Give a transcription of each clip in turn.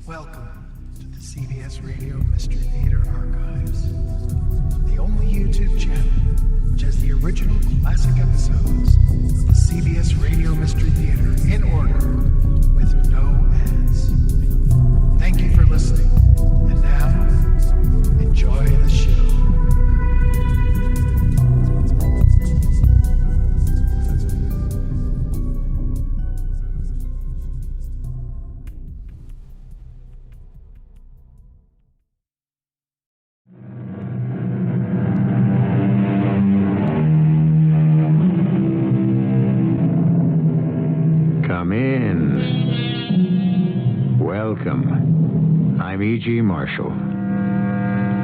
Welcome to the CBS Radio Mystery Theater Archives, the only YouTube channel which has the original classic episodes of the CBS Radio Mystery Theater in order with no ads. Thank you for listening, and now, enjoy the show. Come in. Welcome. I'm E.G. Marshall.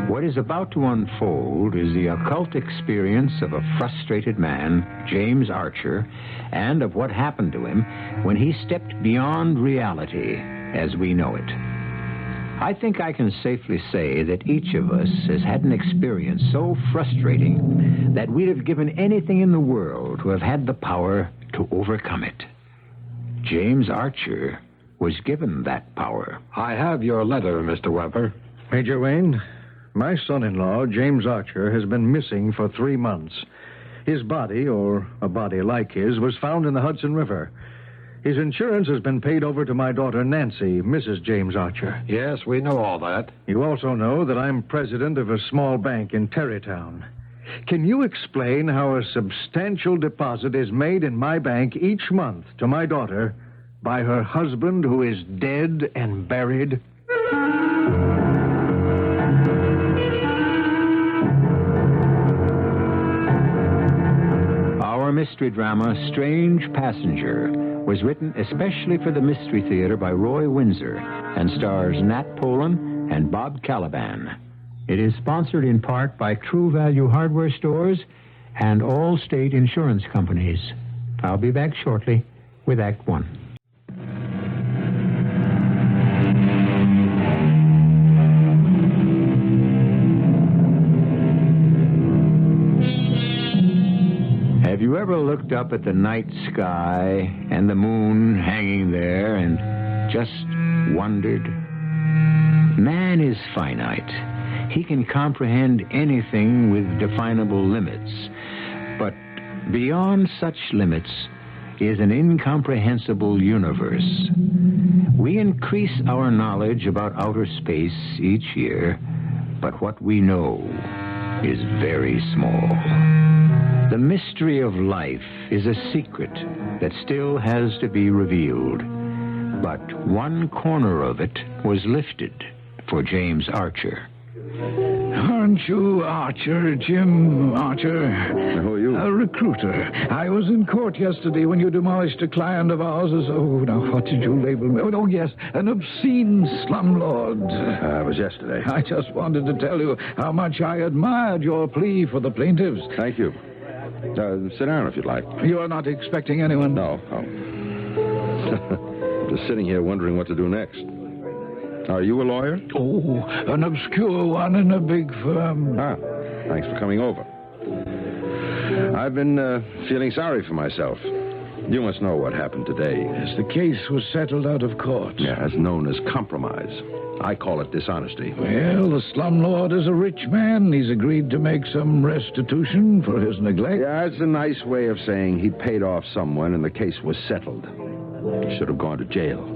What is about to unfold is the occult experience of a frustrated man, James Archer, and of what happened to him when he stepped beyond reality as we know it. I think I can safely say that each of us has had an experience so frustrating that we'd have given anything in the world to have had the power to overcome it. James Archer was given that power. I have your letter, Mr. Weber. Major Wayne, my son-in-law, James Archer, has been missing for 3 months. His body, or a body like his, was found in the Hudson River. His insurance has been paid over to my daughter, Nancy, Mrs. James Archer. Yes, we know all that. You also know that I'm president of a small bank in Terrytown. Can you explain how a substantial deposit is made in my bank each month to my daughter by her husband who is dead and buried? Our mystery drama, Strange Passenger, was written especially for the Mystery Theater by Roy Winsor and stars Nat Polen and Bob Kaliban. It is sponsored in part by True Value Hardware Stores and all state insurance companies. I'll be back shortly with Act One. Have you ever looked up at the night sky and the moon hanging there and just wondered? Man is finite. He can comprehend anything with definable limits. But beyond such limits is an incomprehensible universe. We increase our knowledge about outer space each year, but what we know is very small. The mystery of life is a secret that still has to be revealed. But one corner of it was lifted for James Archer. Aren't you Archer, Jim Archer? Who are you? A recruiter. I was in court yesterday when you demolished a client of ours as, what did you label me? Oh, yes, an obscene slumlord. It was yesterday. I just wanted to tell you how much I admired your plea for the plaintiffs. Thank you. Sit down if you'd like. You are not expecting anyone? No. Just sitting here wondering what to do next. Are you a lawyer? Oh, an obscure one in a big firm. Thanks for coming over. I've been feeling sorry for myself. You must know what happened today. Yes, the case was settled out of court. Yeah, it's known as compromise. I call it dishonesty. Well, the slumlord is a rich man. He's agreed to make some restitution for his neglect. Yeah, it's a nice way of saying he paid off someone and the case was settled. He should have gone to jail.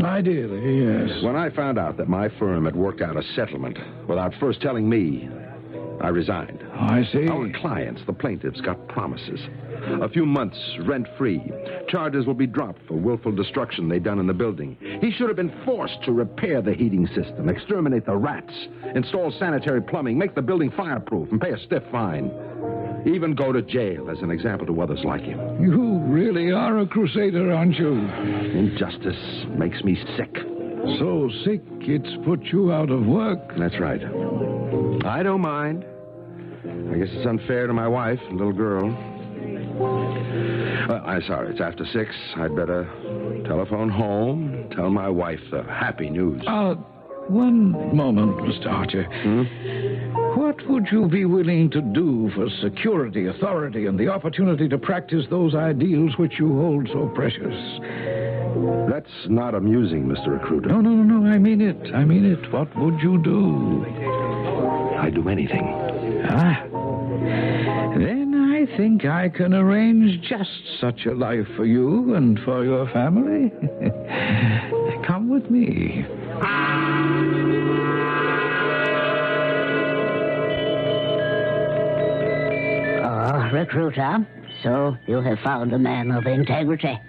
Ideally, yes. When I found out that my firm had worked out a settlement without first telling me, I resigned. I see. Our clients, the plaintiffs, got promises. A few months rent-free. Charges will be dropped for willful destruction they'd done in the building. He should have been forced to repair the heating system, exterminate the rats, install sanitary plumbing, make the building fireproof, and pay a stiff fine. Even go to jail as an example to others like him. You really are a crusader, aren't you? Injustice makes me sick. So sick it's put you out of work. That's right. I don't mind. I guess it's unfair to my wife and little girl. I'm sorry, it's after 6. I'd better telephone home and tell my wife the happy news. One moment, Mr. Archer. What would you be willing to do for security, authority, and the opportunity to practice those ideals which you hold so precious? That's not amusing, Mr. Recruiter. No, I mean it. What would you do? I'd do anything. Then I think I can arrange just such a life for you and for your family. Come with me. Recruiter, so you have found a man of integrity.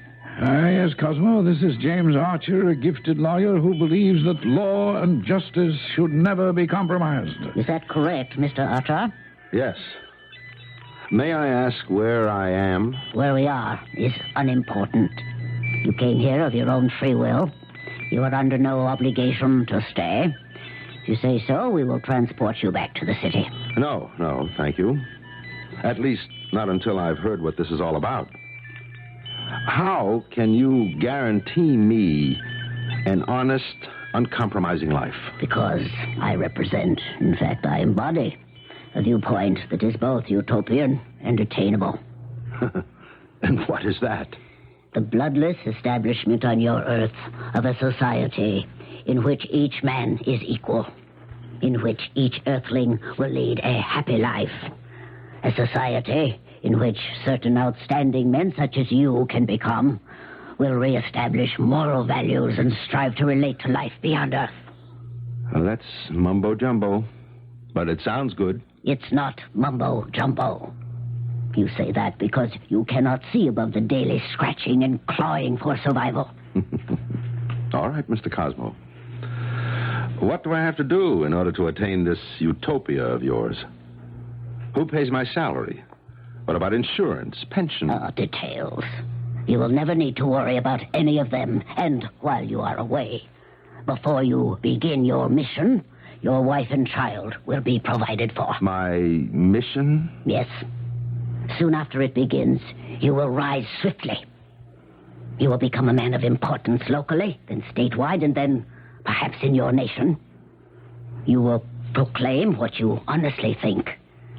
Yes, Cosmo, this is James Archer, a gifted lawyer who believes that law and justice should never be compromised. Is that correct, Mr. Archer? Yes. May I ask where I am? Where we are is unimportant. You came here of your own free will. You are under no obligation to stay. If you say so, we will transport you back to the city. No, thank you. At least not until I've heard what this is all about. How can you guarantee me an honest, uncompromising life? Because I represent, in fact, I embody a viewpoint that is both utopian and attainable. And what is that? The bloodless establishment on your earth of a society in which each man is equal, in which each earthling will lead a happy life. A society in which certain outstanding men such as you can become will reestablish moral values and strive to relate to life beyond Earth. Well, that's mumbo-jumbo, but it sounds good. It's not mumbo-jumbo. You say that because you cannot see above the daily scratching and clawing for survival. All right, Mr. Cosmo. What do I have to do in order to attain this utopia of yours? Who pays my salary? What about insurance, pension? Details. You will never need to worry about any of them. And while you are away, before you begin your mission, your wife and child will be provided for. My mission? Yes. Soon after it begins, you will rise swiftly. You will become a man of importance locally, then statewide, and then perhaps in your nation. You will proclaim what you honestly think.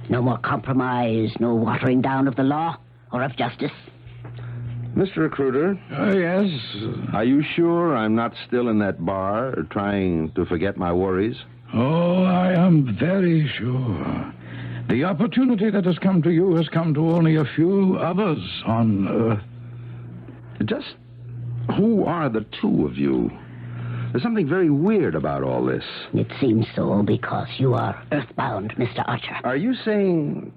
No more compromise, no watering down of the law or of justice. Mr. Recruiter? Yes? Are you sure I'm not still in that bar trying to forget my worries? Oh, I am very sure. The opportunity that has come to you has come to only a few others on Earth. Just who are the two of you? There's something very weird about all this. It seems so because you are earthbound, Mr. Archer. Are you saying...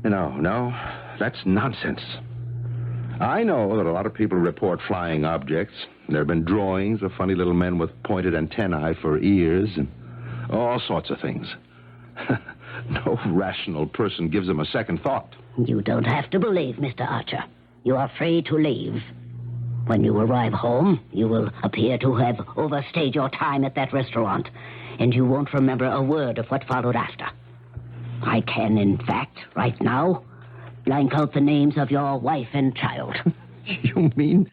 No, that's nonsense. I know that a lot of people report flying objects. There have been drawings of funny little men with pointed antennae for ears and all sorts of things. No rational person gives them a second thought. You don't have to believe, Mr. Archer. You are free to leave. When you arrive home, you will appear to have overstayed your time at that restaurant, and you won't remember a word of what followed after. I can, in fact, right now, blank out the names of your wife and child. You mean...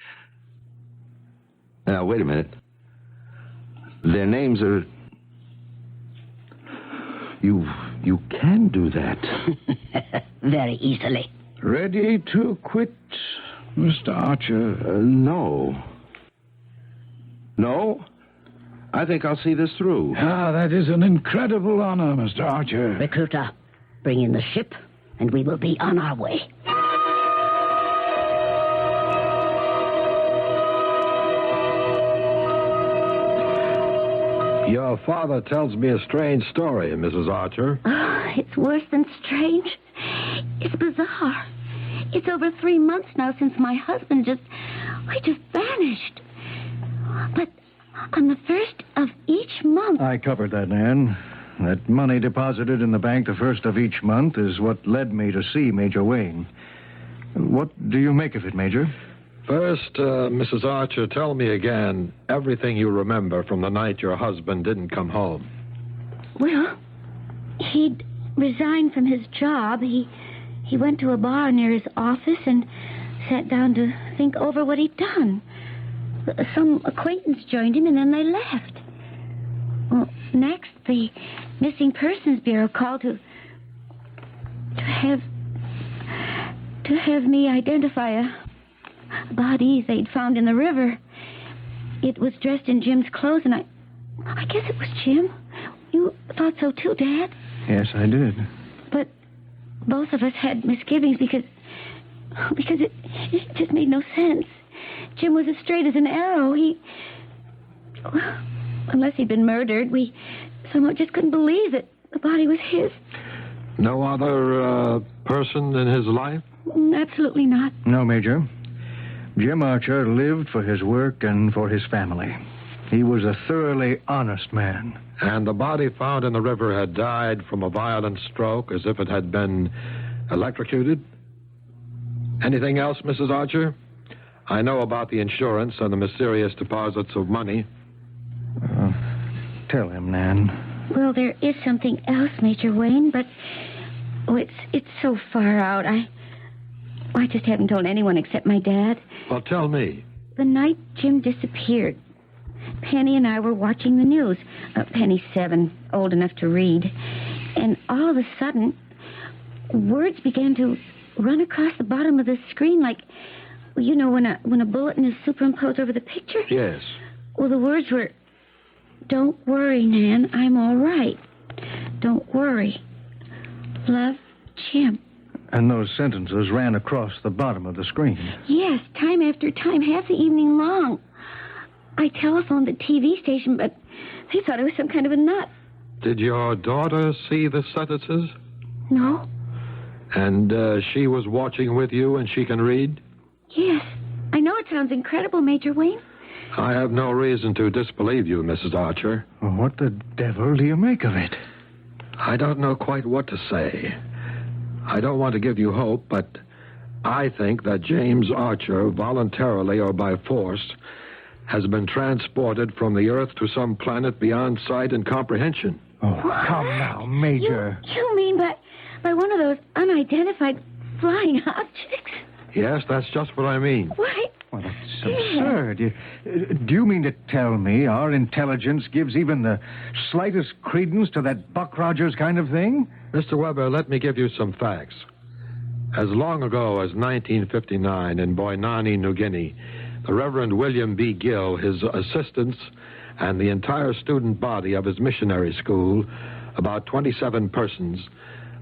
Now, wait a minute. Their names are... You can do that. Very easily. Ready to quit, Mr. Archer? No. No? I think I'll see this through. That is an incredible honor, Mr. Archer. Recruiter, bring in the ship, and we will be on our way. Your father tells me a strange story, Mrs. Archer. It's worse than strange. It's bizarre. It's over 3 months now since my husband just vanished. But on the first of each month... I covered that, Nan. That money deposited in the bank the first of each month is what led me to see Major Wayne. What do you make of it, Major? First, Mrs. Archer, tell me again everything you remember from the night your husband didn't come home. Well, he'd resigned from his job. He went to a bar near his office and sat down to think over what he'd done. Some acquaintance joined him, and then they left. Well, next, the Missing Persons Bureau called to have me identify a body they'd found in the river. it was dressed in Jim's clothes, and I guess it was Jim. You thought so too, Dad? Yes, I did. But both of us had misgivings because it just made no sense. Jim was as straight as an arrow. Unless he'd been murdered, we somehow just couldn't believe that the body was his. No other person in his life? Absolutely not. No, Major. Jim Archer lived for his work and for his family. He was a thoroughly honest man. And the body found in the river had died from a violent stroke, as if it had been electrocuted? Anything else, Mrs. Archer? I know about the insurance and the mysterious deposits of money. Tell him, Nan. Well, there is something else, Major Wayne, but it's so far out. I just haven't told anyone except my dad. Well, tell me. The night Jim disappeared, Penny and I were watching the news. Penny's 7, old enough to read. And all of a sudden, words began to run across the bottom of the screen like, you know, when a bulletin is superimposed over the picture? Yes. Well, the words were, "Don't worry, Nan, I'm all right. Don't worry. Love, Jim." And those sentences ran across the bottom of the screen. Yes, time after time, half the evening long. I telephoned the TV station, but they thought I was some kind of a nut. Did your daughter see the sentences? No. And she was watching with you and she can read? Yes. I know it sounds incredible, Major Wayne. I have no reason to disbelieve you, Mrs. Archer. Well, what the devil do you make of it? I don't know quite what to say. I don't want to give you hope, but I think that James Archer, voluntarily or by force, has been transported from the Earth to some planet beyond sight and comprehension. Oh, come now, Major. You mean by one of those unidentified flying objects? Yes, that's just what I mean. What? Well, that's absurd. Do you mean to tell me our intelligence gives even the slightest credence to that Buck Rogers kind of thing? Mr. Weber, let me give you some facts. As long ago as 1959 in Boinani, New Guinea, the Reverend William B. Gill, his assistants, and the entire student body of his missionary school, about 27 persons,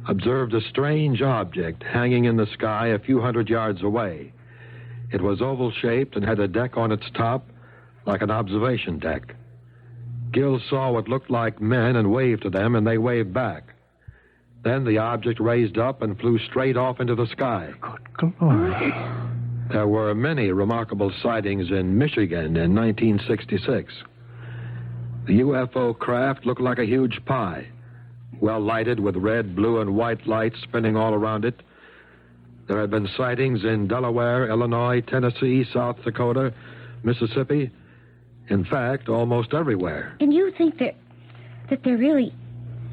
observed a strange object hanging in the sky a few hundred yards away. It was oval-shaped and had a deck on its top, like an observation deck. Gill saw what looked like men and waved to them, and they waved back. Then the object raised up and flew straight off into the sky. Good glory. There were many remarkable sightings in Michigan in 1966. The UFO craft looked like a huge pie, well lighted with red, blue, and white lights spinning all around it. There have been sightings in Delaware, Illinois, Tennessee, South Dakota, Mississippi. In fact, almost everywhere. And you think that there really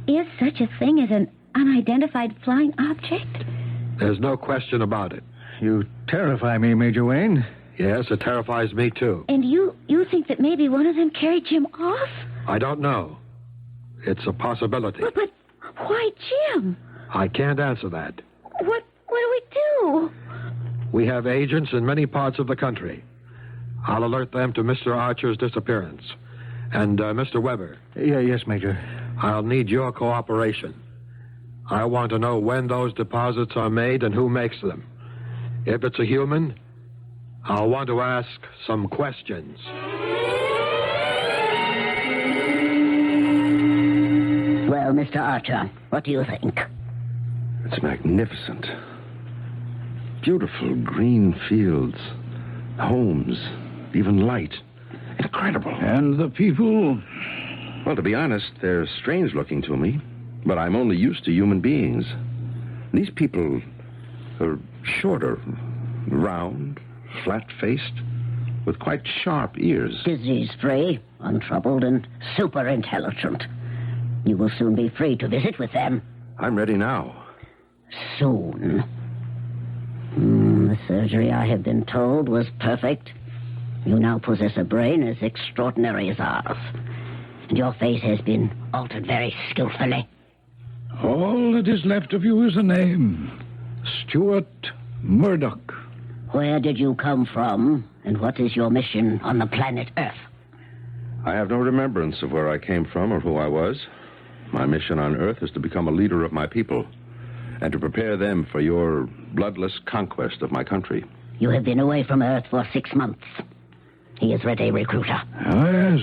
is such a thing as an unidentified flying object? There's no question about it. You terrify me, Major Wayne. Yes, it terrifies me, too. And you think that maybe one of them carried Jim off? I don't know. It's a possibility. But why Jim? I can't answer that. What do we do? We have agents in many parts of the country. I'll alert them to Mr. Archer's disappearance. And, Mr. Weber. Yes, Major. I'll need your cooperation. I want to know when those deposits are made and who makes them. If it's a human, I'll want to ask some questions. Well, Mr. Archer, what do you think? It's magnificent. Beautiful green fields, homes, even light. Incredible. And the people? Well, to be honest, they're strange looking to me, but I'm only used to human beings. These people are shorter, round, flat-faced, with quite sharp ears. Disease-free, untroubled, and super-intelligent. You will soon be free to visit with them. I'm ready now. Soon. The surgery, I have been told, was perfect. You now possess a brain as extraordinary as ours. And your face has been altered very skillfully. All that is left of you is a name. Stuart Murdoch. Where did you come from, and what is your mission on the planet Earth? I have no remembrance of where I came from or who I was. My mission on Earth is to become a leader of my people and to prepare them for your bloodless conquest of my country. You have been away from Earth for 6 months. He is ready, recruiter. Oh, yes.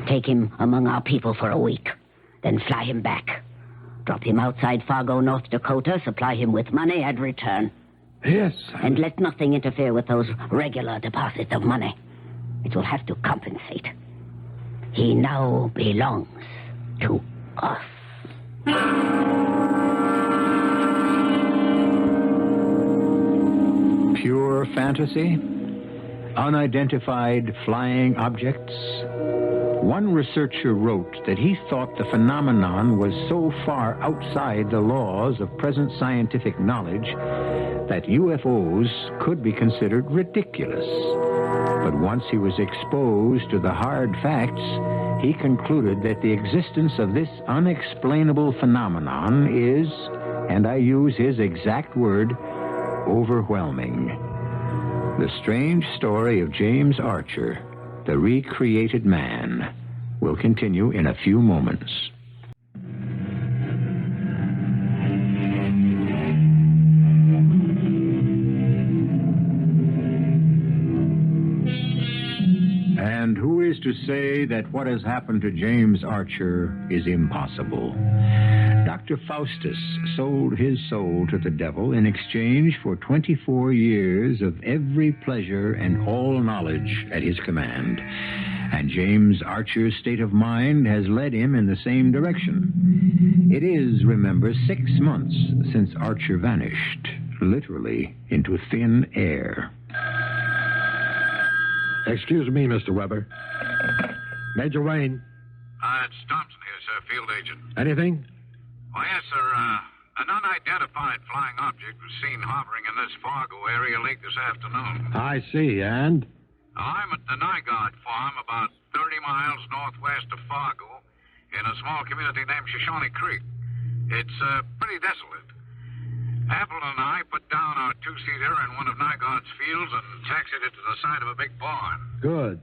Take him among our people for a week, then fly him back. Drop him outside Fargo, North Dakota, supply him with money, and return. Yes. And let nothing interfere with those regular deposits of money. It will have to compensate. He now belongs to us. Pure fantasy? Unidentified flying objects? One researcher wrote that he thought the phenomenon was so far outside the laws of present scientific knowledge that UFOs could be considered ridiculous. But once he was exposed to the hard facts, he concluded that the existence of this unexplainable phenomenon is, and I use his exact word, overwhelming. The strange story of James Archer, the recreated man, will continue in a few moments. And who is to say that what has happened to James Archer is impossible? Dr. Faustus sold his soul to the devil in exchange for 24 years of every pleasure and all knowledge at his command. And James Archer's state of mind has led him in the same direction. It is, remember, 6 months since Archer vanished, literally into thin air. Excuse me, Mr. Weber. Major Wayne. It's Thompson here, sir, field agent. Anything? Oh, yes, sir. An unidentified flying object was seen hovering in this Fargo area late this afternoon. I see, and? I'm at the Nygaard farm about 30 miles northwest of Fargo in a small community named Shoshone Creek. It's pretty desolate. Apple and I put down our two-seater in one of Nygaard's fields and taxied it to the side of a big barn. Good.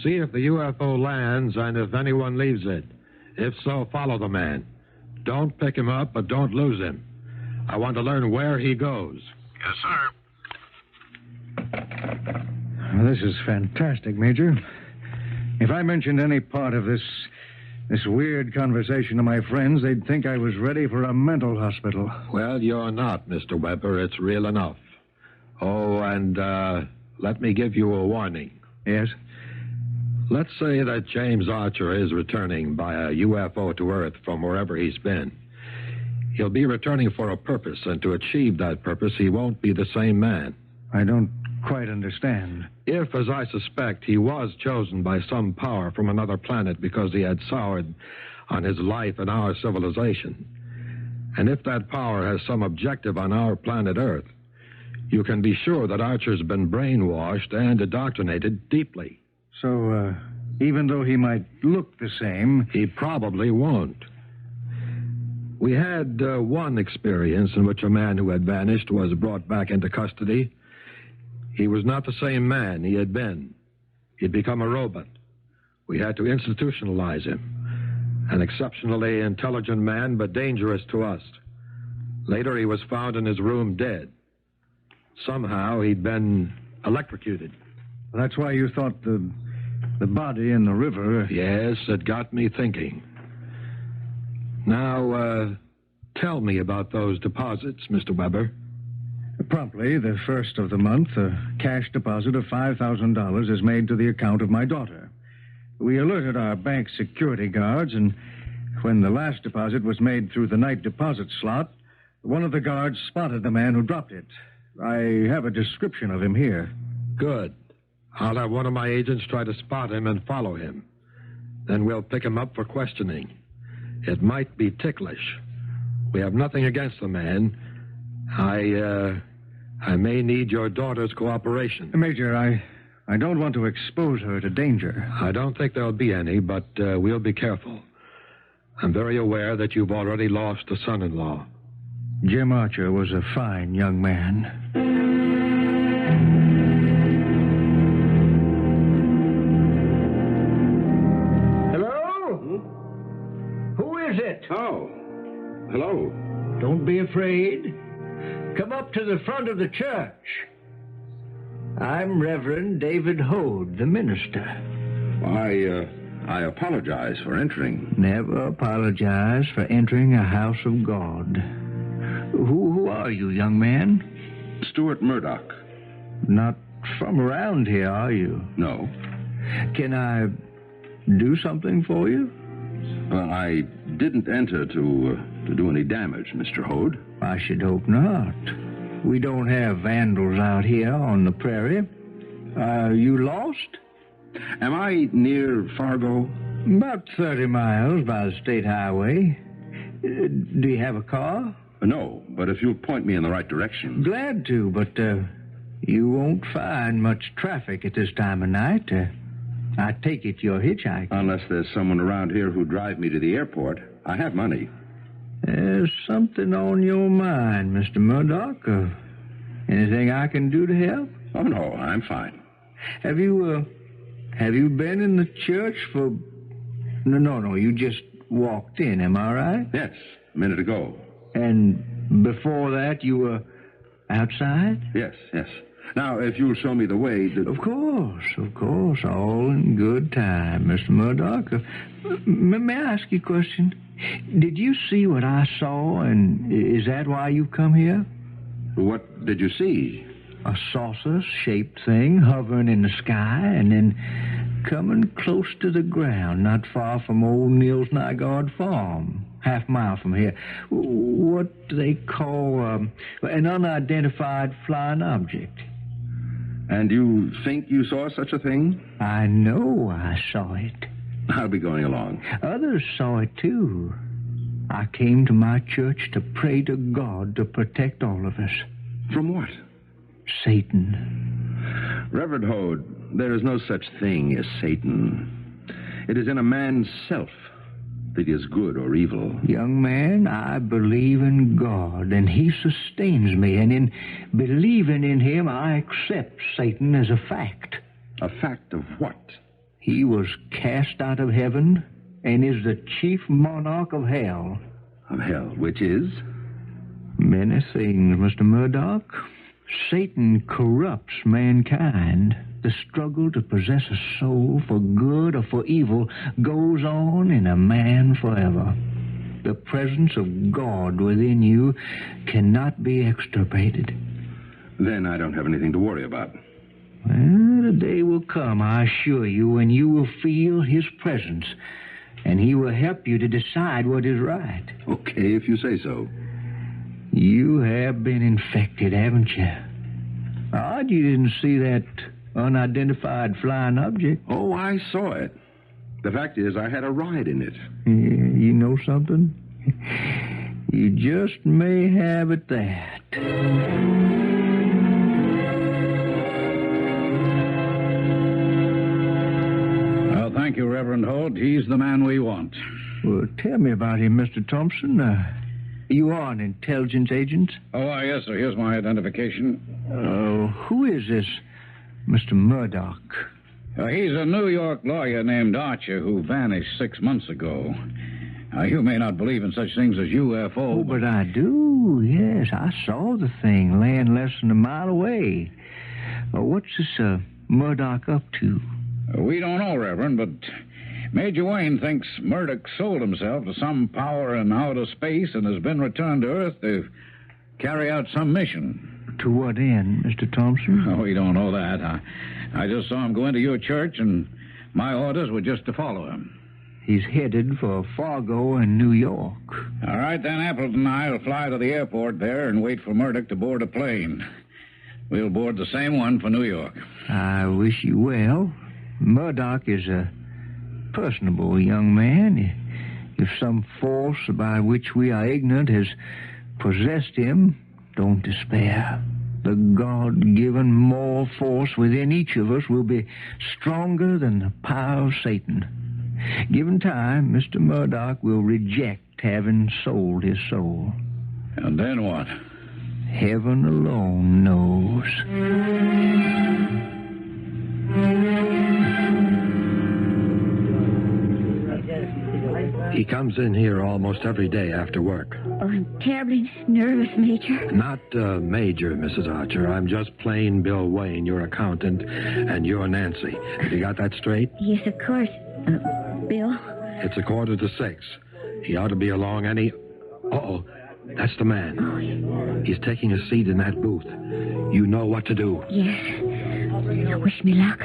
See if the UFO lands and if anyone leaves it. If so, follow the man. Don't pick him up, but don't lose him. I want to learn where he goes. Yes, sir. Well, this is fantastic, Major. If I mentioned any part of this weird conversation to my friends, they'd think I was ready for a mental hospital. Well, you're not, Mr. Weber. It's real enough. Oh, and let me give you a warning. Yes? Let's say that James Archer is returning by a UFO to Earth from wherever he's been. He'll be returning for a purpose, and to achieve that purpose, he won't be the same man. I don't quite understand. If, as I suspect, he was chosen by some power from another planet because he had soured on his life and our civilization, and if that power has some objective on our planet Earth, you can be sure that Archer's been brainwashed and indoctrinated deeply. So, even though he might look the same... He probably won't. We had one experience in which a man who had vanished was brought back into custody. He was not the same man he had been. He'd become a robot. We had to institutionalize him. An exceptionally intelligent man, but dangerous to us. Later, he was found in his room dead. Somehow, he'd been electrocuted. That's why you thought the body in the river... Yes, it got me thinking. Now, tell me about those deposits, Mr. Weber. Promptly, the first of the month, a cash deposit of $5,000 is made to the account of my daughter. We alerted our bank security guards, and when the last deposit was made through the night deposit slot, one of the guards spotted the man who dropped it. I have a description of him here. Good. I'll have one of my agents try to spot him and follow him. Then we'll pick him up for questioning. It might be ticklish. We have nothing against the man. I may need your daughter's cooperation. Major, I don't want to expose her to danger. I don't think there'll be any, but we'll be careful. I'm very aware that you've already lost a son-in-law. Jim Archer was a fine young man. Oh, hello. Don't be afraid. Come up to the front of the church. I'm Reverend David Hode, the minister. I apologize for entering. Never apologize for entering a house of God. Who are you, young man? Stuart Murdoch. Not from around here, are you? No. Can I do something for you? Well, I didn't enter to do any damage, Mr. Hode. I should hope not. We don't have vandals out here on the prairie. Are you lost? Am I near Fargo? About 30 miles by the state highway. Do you have a car? No, but if you'll point me in the right direction. Glad to, but you won't find much traffic at this time of night. I take it you're hitchhiking. Unless there's someone around here who'll drive me to the airport. I have money. There's something on your mind, Mr. Murdoch. Anything I can do to help? Oh, no, I'm fine. Have you been in the church for... No, you just walked in, am I right? Yes, a minute ago. And before that, you were outside? Yes. Now, if you'll show me the way... Of course. All in good time, Mr. Murdoch. May I ask you a question? Did you see what I saw, and is that why you've come here? What did you see? A saucer-shaped thing hovering in the sky and then coming close to the ground, not far from old Neil's Nygaard farm, half mile from here. What do they call an unidentified flying object. And you think you saw such a thing? I know I saw it. I'll be going along. Others saw it, too. I came to my church to pray to God to protect all of us. From what? Satan. Reverend Hode, there is no such thing as Satan. It is in a man's self that he is good or evil. Young man, I believe in God, and he sustains me, and in believing in him, I accept Satan as a fact. A fact of what? He was cast out of heaven and is the chief monarch of hell. Of hell, which is? Many things, Mr. Murdoch. Satan corrupts mankind. The struggle to possess a soul for good or for evil goes on in a man forever. The presence of God within you cannot be extirpated. Then I don't have anything to worry about. Well, the day will come, I assure you, when you will feel his presence, and he will help you to decide what is right. Okay, if you say so. You have been infected, haven't you? Odd you didn't see that unidentified flying object. Oh, I saw it. The fact is, I had a ride in it. You know something? You just may have it that. Well, thank you, Reverend Holt. He's the man we want. Well, tell me about him, Mr. Thompson. You are an intelligence agent? Oh, yes, sir. Here's my identification. Who is this Mr. Murdoch? He's a New York lawyer named Archer who vanished 6 months ago. You may not believe in such things as UFO. Oh, but I do. Yes, I saw the thing laying less than a mile away. What's this Murdoch up to? We don't know, Reverend, but Major Wayne thinks Murdoch sold himself to some power in outer space and has been returned to Earth to carry out some mission. To what end, Mr. Thompson? Oh, we don't know that. I just saw him go into your church, and my orders were just to follow him. He's headed for Fargo and New York. All right, then Appleton and I will fly to the airport there and wait for Murdoch to board a plane. We'll board the same one for New York. I wish you well. Murdoch is a personable young man. If some force by which we are ignorant has possessed him, don't despair. The God-given moral force within each of us will be stronger than the power of Satan. Given time, Mr. Murdoch will reject having sold his soul. And then what? Heaven alone knows. He comes in here almost every day after work. Oh, I'm terribly nervous, Major. Not Major, Mrs. Archer. I'm just plain Bill Wayne, your accountant, and you're Nancy. Have you got that straight? Yes, of course. Bill? It's 5:45. He ought to be along any... Uh-oh. That's the man. Oh, yeah. He's taking a seat in that booth. You know what to do. Yes. Wish me luck.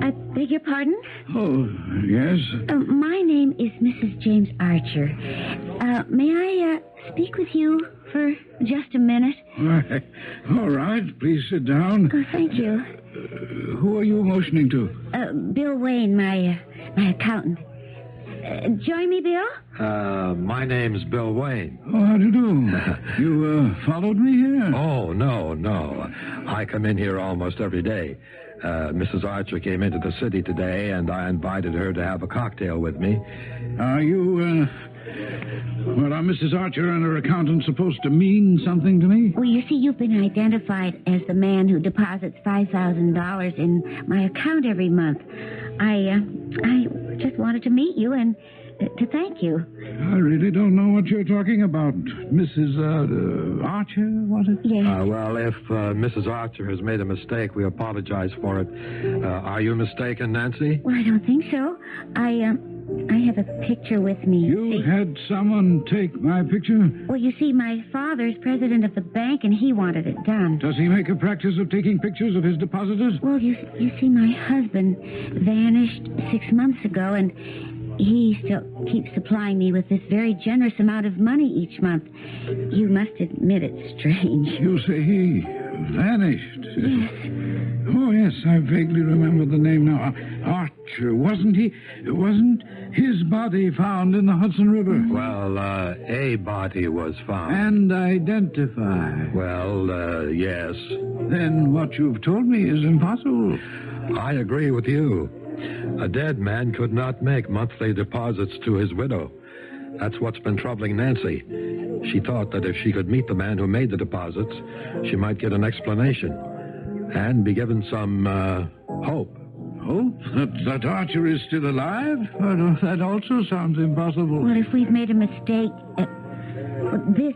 I beg your pardon? Oh, yes? My name is Mrs. James Archer. May I speak with you for just a minute? All right. Please sit down. Oh, thank you. Who are you motioning to? Bill Wayne, my accountant. Join me, Bill? My name's Bill Wayne. Oh, how do you do? You followed me here? Oh, no. I come in here almost every day. Mrs. Archer came into the city today, and I invited her to have a cocktail with me. Are you, Well, are Mrs. Archer and her accountant supposed to mean something to me? Well, you see, you've been identified as the man who deposits $5,000 in my account every month. I just wanted to meet you and to thank you. I really don't know what you're talking about. Mrs. Archer, was it? Yes. Well, if Mrs. Archer has made a mistake, we apologize for it. Are you mistaken, Nancy? Well, I don't think so. I have a picture with me. You had someone take my picture? Well, you see, my father's president of the bank, and he wanted it done. Does he make a practice of taking pictures of his depositors? Well, you see, my husband vanished 6 months ago, and he still keeps supplying me with this very generous amount of money each month. You must admit it's strange. You say he vanished? Yes. Oh, yes, I vaguely remember the name now. Archer, wasn't his body found in the Hudson River? Well, a body was found. And identified? Well, yes. Then what you've told me is impossible. I agree with you. A dead man could not make monthly deposits to his widow. That's what's been troubling Nancy. She thought that if she could meet the man who made the deposits, she might get an explanation and be given some hope. Hope? That Archer is still alive? Well, that also sounds impossible. Well, if we've made a mistake... this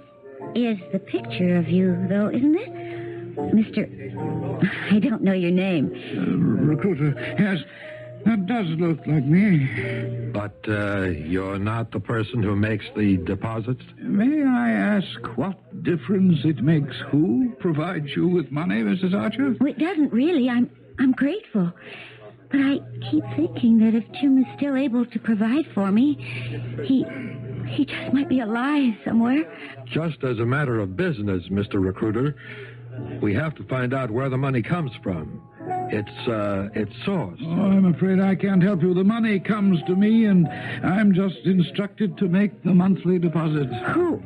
is the picture of you, though, isn't it? Mr... I don't know your name. Recruiter, yes. That does look like me. But you're not the person who makes the deposits? May I ask what difference it makes who provides you with money, Mrs. Archer? Well, it doesn't really. I'm grateful. But I keep thinking that if Jim is still able to provide for me, he just might be alive somewhere. Just as a matter of business, Mr. Recruiter, we have to find out where the money comes from. Its source. Oh, I'm afraid I can't help you. The money comes to me, and I'm just instructed to make the monthly deposits. Who?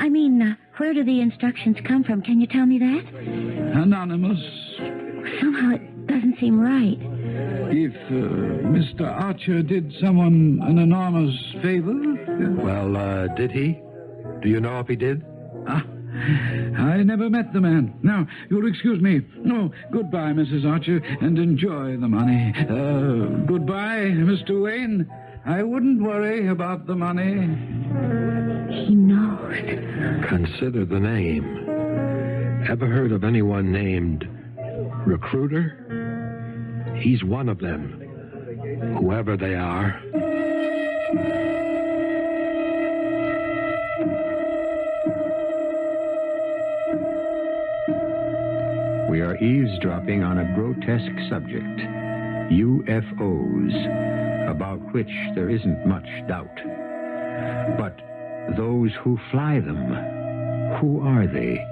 I mean, where do the instructions come from? Can you tell me that? Anonymous. Somehow it doesn't seem right. If Mr. Archer did someone an enormous favor... Well, did he? Do you know if he did? I never met the man. Now, you'll excuse me. No, goodbye, Mrs. Archer, and enjoy the money. Goodbye, Mr. Wayne. I wouldn't worry about the money. He knows. Consider the name. Ever heard of anyone named Recruiter? He's one of them, whoever they are. We are eavesdropping on a grotesque subject, UFOs, about which there isn't much doubt. But those who fly them, who are they?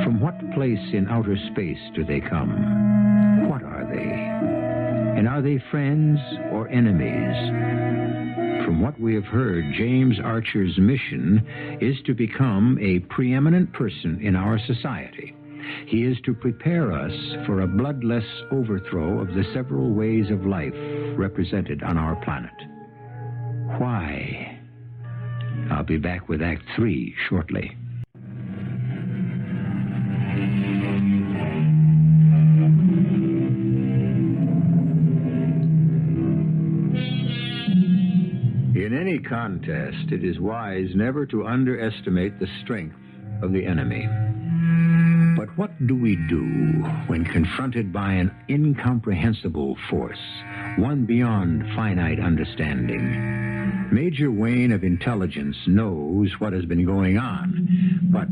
From what place in outer space do they come? What are they? And are they friends or enemies? From what we have heard, James Archer's mission is to become a preeminent person in our society. He is to prepare us for a bloodless overthrow of the several ways of life represented on our planet. Why? I'll be back with Act 3 shortly. contest, it is wise never to underestimate the strength of the enemy. But what do we do when confronted by an incomprehensible force, one beyond finite understanding? Major Wayne of Intelligence knows what has been going on, but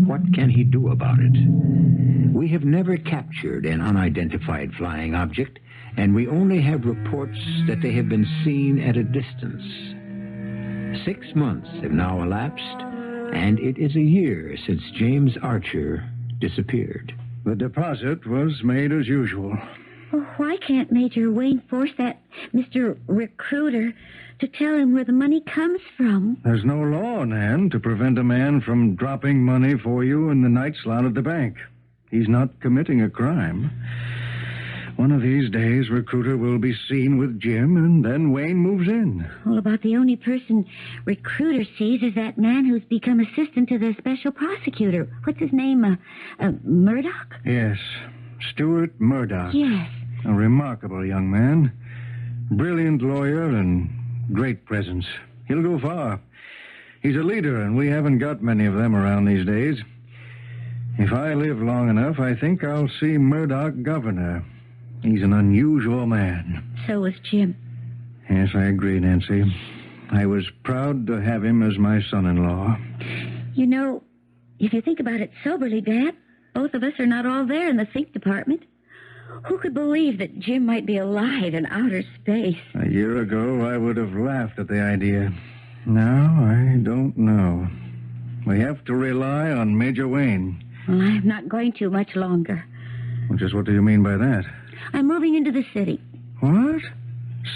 what can he do about it? We have never captured an unidentified flying object, and we only have reports that they have been seen at a distance. 6 months have now elapsed, and it is a year since James Archer disappeared. The deposit was made as usual. Well, why can't Major Wayne force that Mr. Recruiter to tell him where the money comes from? There's no law, Nan, to prevent a man from dropping money for you in the night slot at the bank. He's not committing a crime. One of these days, Recruiter will be seen with Jim, and then Wayne moves in. Well, about the only person Recruiter sees is that man who's become assistant to the special prosecutor. What's his name? Murdoch? Yes, Stuart Murdoch. Yes. A remarkable young man. Brilliant lawyer and great presence. He'll go far. He's a leader, and we haven't got many of them around these days. If I live long enough, I think I'll see Murdoch governor. He's an unusual man. So was Jim. Yes, I agree, Nancy. I was proud to have him as my son-in-law. You know, if you think about it soberly, Dad, both of us are not all there in the think department. Who could believe that Jim might be alive in outer space? A year ago, I would have laughed at the idea. Now, I don't know. We have to rely on Major Wayne. Well, I'm not going to much longer. Well, just what do you mean by that? I'm moving into the city. What?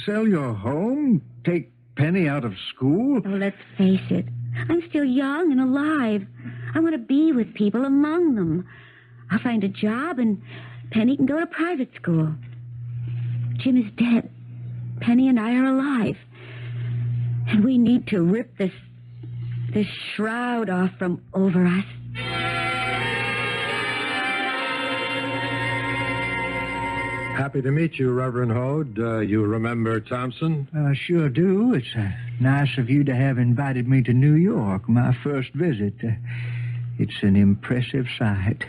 Sell your home? Take Penny out of school? Oh, let's face it. I'm still young and alive. I want to be with people, among them. I'll find a job, and Penny can go to private school. Jim is dead. Penny and I are alive. And we need to rip this shroud off from over us. Happy to meet you, Reverend Hode. You remember Thompson? I sure do. It's nice of you to have invited me to New York, my first visit. It's an impressive sight.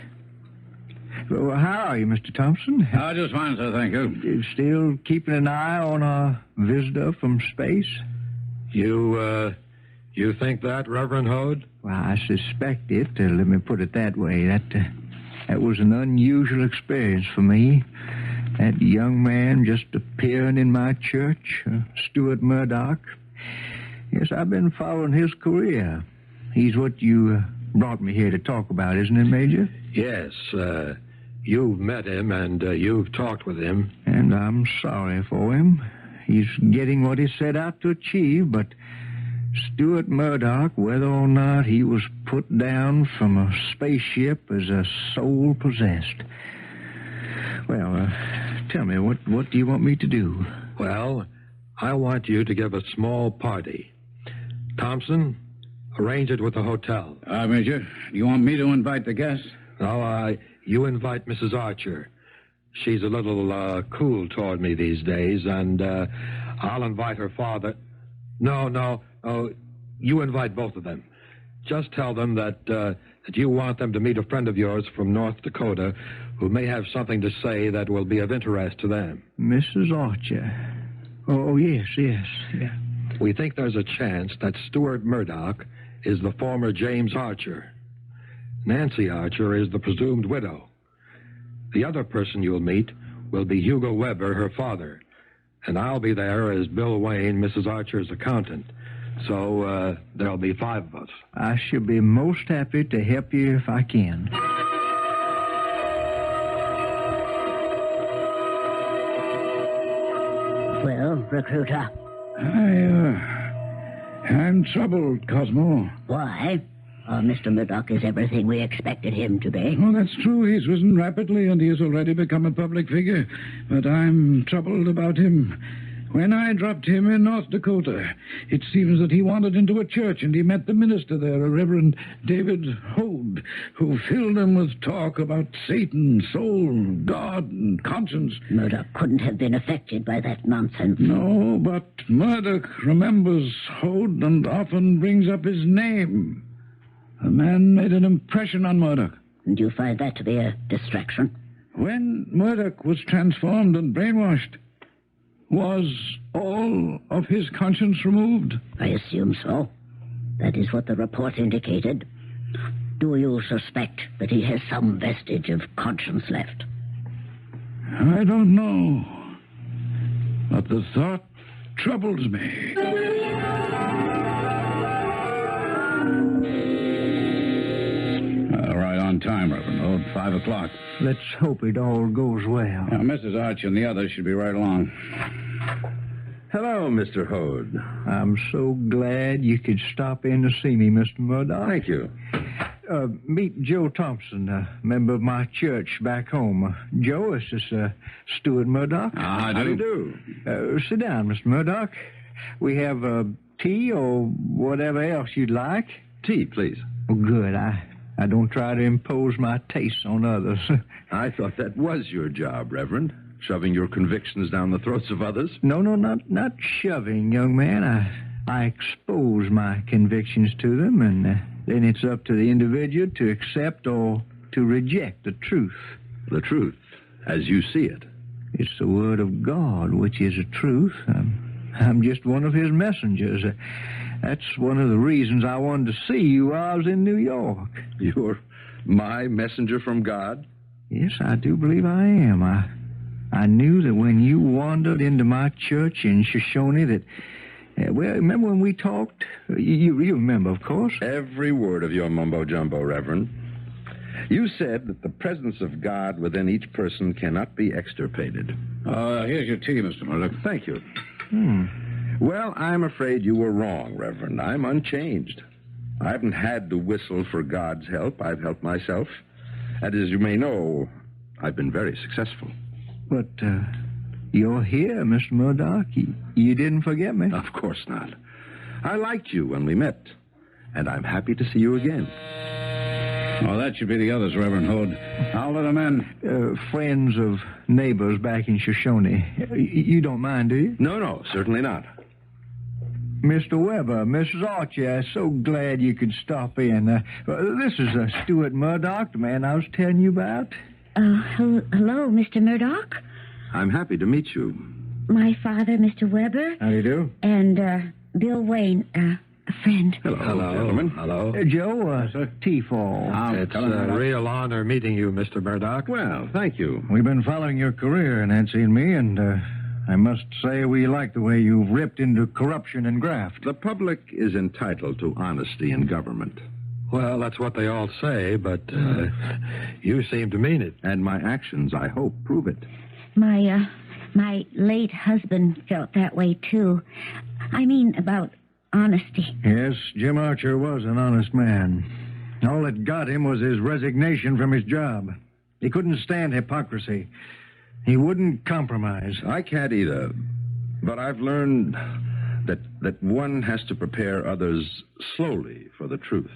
Well, how are you, Mr. Thompson? Just fine, sir, thank you. Still keeping an eye on our visitor from space? You think that, Reverend Hode? Well, I suspect it. Let me put it that way. That was an unusual experience for me. That young man just appearing in my church, Stuart Murdoch. Yes, I've been following his career. He's what you brought me here to talk about, isn't it, Major? Yes, you've met him and you've talked with him. And I'm sorry for him. He's getting what he set out to achieve, but Stuart Murdoch, whether or not he was put down from a spaceship as a soul possessed. Well, tell me, what do you want me to do? Well, I want you to give a small party. Thompson, arrange it with the hotel. Major, do you want me to invite the guests? No, you invite Mrs. Archer. She's a little cool toward me these days, and I'll invite her father. No, you invite both of them. Just tell them that you want them to meet a friend of yours from North Dakota who may have something to say that will be of interest to them. Mrs. Archer. Oh, yes. Yeah. We think there's a chance that Stuart Murdoch is the former James Archer. Nancy Archer is the presumed widow. The other person you'll meet will be Hugo Weber, her father. And I'll be there as Bill Wayne, Mrs. Archer's accountant. So there'll be 5 of us. I shall be most happy to help you if I can. Well, Recruiter. I'm troubled, Cosmo. Why? Mr. Murdoch is everything we expected him to be. Oh, that's true. He's risen rapidly, and he has already become a public figure. But I'm troubled about him. when I dropped him in North Dakota. It seems that he wandered into a church and he met the minister there, a Reverend David Hode, who filled him with talk about Satan, soul, God, and conscience. Murdoch couldn't have been affected by that nonsense. No, but Murdoch remembers Hode and often brings up his name. The man made an impression on Murdoch. And you find that to be a distraction? When Murdoch was transformed and brainwashed, was all of his conscience removed? I assume so. That is what the report indicated. Do you suspect that he has some vestige of conscience left? I don't know. But the thought troubles me. Right on time, Reverend Hode. 5 o'clock. Let's hope it all goes well. Now, Mrs. Archer and the others should be right along. Hello, Mr. Hode. I'm so glad you could stop in to see me, Mr. Murdoch. Thank you. Meet Joe Thompson, a member of my church back home. Joe, this is Stuart Murdoch. How do you do? Sit down, Mr. Murdoch. We have tea or whatever else you'd like. Tea, please. Oh, good. I don't try to impose my tastes on others. I thought that was your job, Reverend. Shoving your convictions down the throats of others. No, not shoving, young man. I expose my convictions to them, and then it's up to the individual to accept or to reject the truth. The truth, as you see it. It's the word of God, which is a truth. I'm just one of his messengers. That's one of the reasons I wanted to see you while I was in New York. You're my messenger from God? Yes, I do believe I am. I knew that when you wandered into my church in Shoshone that... well, remember when we talked? You remember, of course. Every word of your mumbo-jumbo, Reverend. You said that the presence of God within each person cannot be extirpated. Here's your tea, Mr. Murdoch. Thank you. Well, I'm afraid you were wrong, Reverend. I'm unchanged. I haven't had to whistle for God's help. I've helped myself. And as you may know, I've been very successful. But, you're here, Mr. Murdoch. You didn't forget me? Of course not. I liked you when we met, and I'm happy to see you again. Oh, that should be the others, Reverend Hode. How let them in? Friends of neighbors back in Shoshone. You don't mind, do you? No, certainly not. Mr. Weber, Mrs. Archer, I'm so glad you could stop in. This is Stuart Murdoch, the man I was telling you about. Hello, Mr. Murdoch. I'm happy to meet you. My father, Mr. Weber. How do you do? And Bill Wayne, a friend. Hello, gentlemen. Hello. Joe, tea for. It's a real honor meeting you, Mr. Murdoch. Well, thank you. We've been following your career, Nancy and me, and I must say we like the way you've ripped into corruption and graft. The public is entitled to honesty in government. Well, that's what they all say, but you seem to mean it. And my actions, I hope, prove it. My late husband felt that way, too. I mean, about honesty. Yes, Jim Archer was an honest man. All that got him was his resignation from his job. He couldn't stand hypocrisy. He wouldn't compromise. I can't either. But I've learned that one has to prepare others slowly for the truth.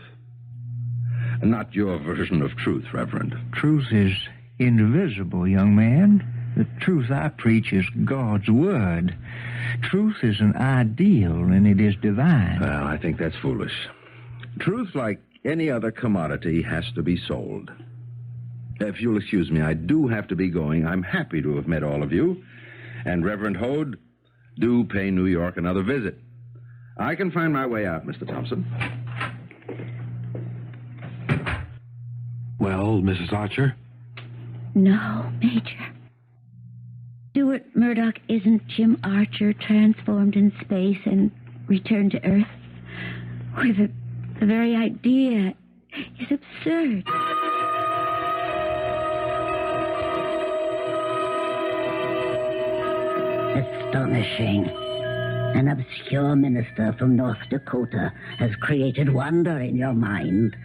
Not your version of truth, Reverend. Truth is indivisible, young man. The truth I preach is God's word. Truth is an ideal, and it is divine. Well, I think that's foolish. Truth, like any other commodity, has to be sold. If you'll excuse me, I do have to be going. I'm happy to have met all of you. And Reverend Hode, do pay New York another visit. I can find my way out, Mr. Thompson. Well, Mrs. Archer? No, Major. Stuart Murdoch isn't Jim Archer transformed in space and returned to Earth. Why, the very idea is absurd. Astonishing. An obscure minister from North Dakota has created wonder in your mind.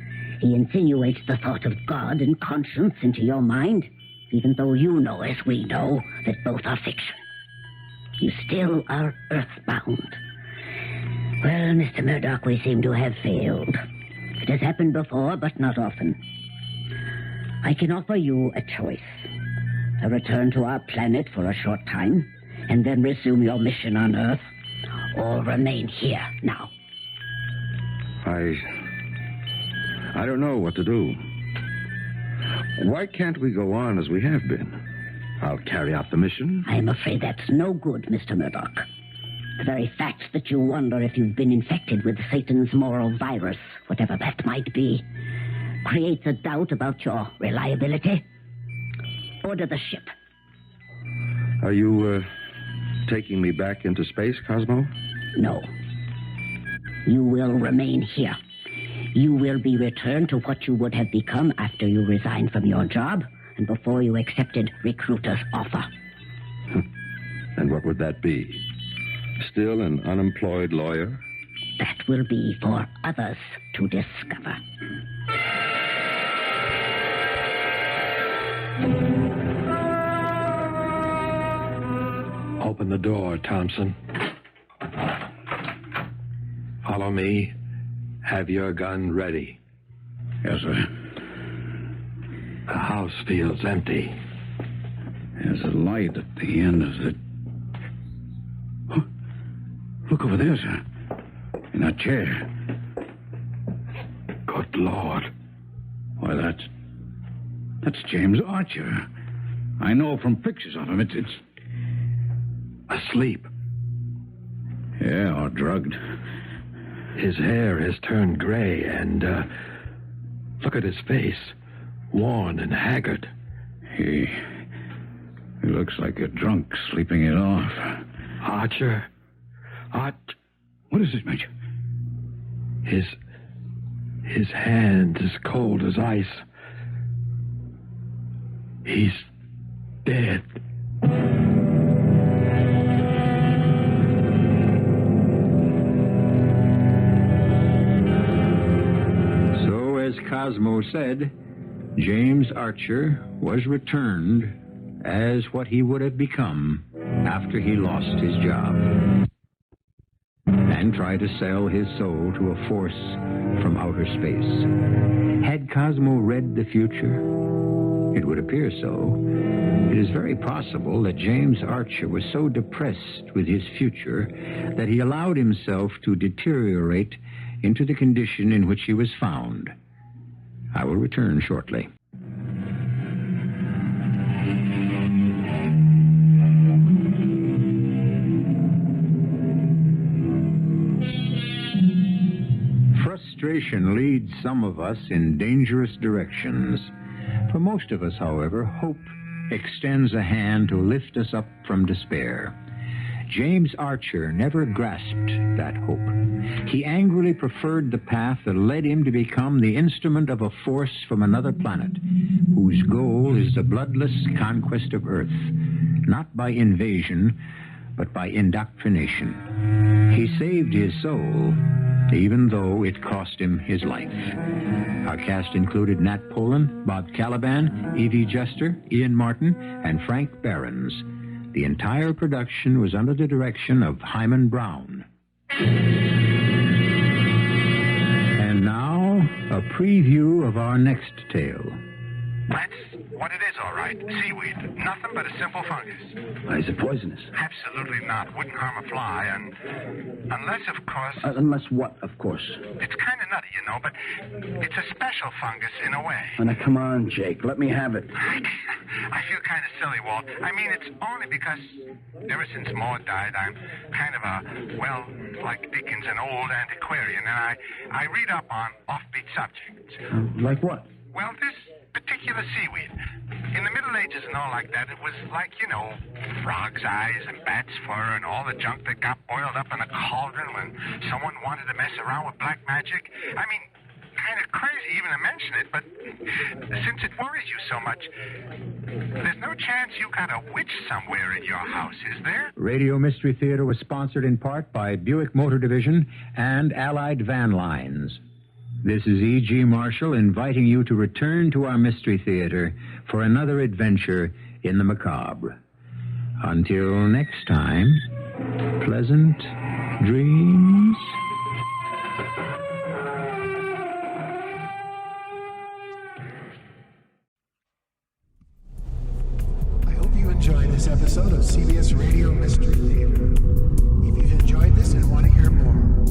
He insinuates the thought of God and conscience into your mind, even though you know, as we know, that both are fiction. You still are earthbound. Well, Mr. Murdoch, we seem to have failed. It has happened before, but not often. I can offer you a choice. A return to our planet for a short time, and then resume your mission on Earth, or remain here now. I don't know what to do. Why can't we go on as we have been? I'll carry out the mission. I'm afraid that's no good, Mr. Murdoch. The very fact that you wonder if you've been infected with Satan's moral virus, whatever that might be, creates a doubt about your reliability. Order the ship. Are you, taking me back into space, Cosmo? No. You will remain here. You will be returned to what you would have become after you resigned from your job and before you accepted recruiter's offer. And what would that be? Still an unemployed lawyer? That will be for others to discover. Open the door, Thompson. Follow me. Have your gun ready. Yes, sir. The house feels empty. There's a light at the end of the... Oh, look over there, sir. In that chair. Good Lord. Why, that's James Archer. I know from pictures of him. It's asleep. Yeah, or drugged. His hair has turned gray, and look at his face. Worn and haggard. He looks like a drunk sleeping it off. Archer. What is it, Major? His hand is cold as ice. He's dead. So, as Cosmo said, James Archer was returned as what he would have become after he lost his job and tried to sell his soul to a force from outer space. Had Cosmo read the future? It would appear so. It is very possible that James Archer was so depressed with his future that he allowed himself to deteriorate into the condition in which he was found. I will return shortly. Frustration leads some of us in dangerous directions. For most of us, however, hope extends a hand to lift us up from despair. James Archer never grasped that hope. He angrily preferred the path that led him to become the instrument of a force from another planet, whose goal is the bloodless conquest of Earth, not by invasion, but by indoctrination. He saved his soul, even though it cost him his life. Our cast included Nat Polen, Bob Kaliban, Evie Jester, Ian Martin, and Frank Behrens. The entire production was under the direction of Hyman Brown. And now, a preview of our next tale. That's what it is, all right. Seaweed. Nothing but a simple fungus. Why, is it poisonous? Absolutely not. Wouldn't harm a fly, and unless, of course... Unless what, of course? It's kind of nutty, you know, but it's a special fungus in a way. Oh, now, come on, Jake. Let me have it. I feel kind of silly, Walt. I mean, it's only because ever since Maud died, I'm kind of a, well, like Dickens, an old antiquarian, and I read up on offbeat subjects. Like what? Well, this particular seaweed. In the Middle Ages and all like that, it was like, you know, frog's eyes and bat's fur and all the junk that got boiled up in a cauldron when someone wanted to mess around with black magic. I mean, kind of crazy even to mention it, but since it worries you so much, there's no chance you got a witch somewhere in your house, is there? Radio Mystery Theater was sponsored in part by Buick Motor Division and Allied Van Lines. This is E.G. Marshall inviting you to return to our Mystery Theater for another adventure in the macabre. Until next time, pleasant dreams. I hope you enjoyed this episode of CBS Radio Mystery Theater. If you've enjoyed this and want to hear more,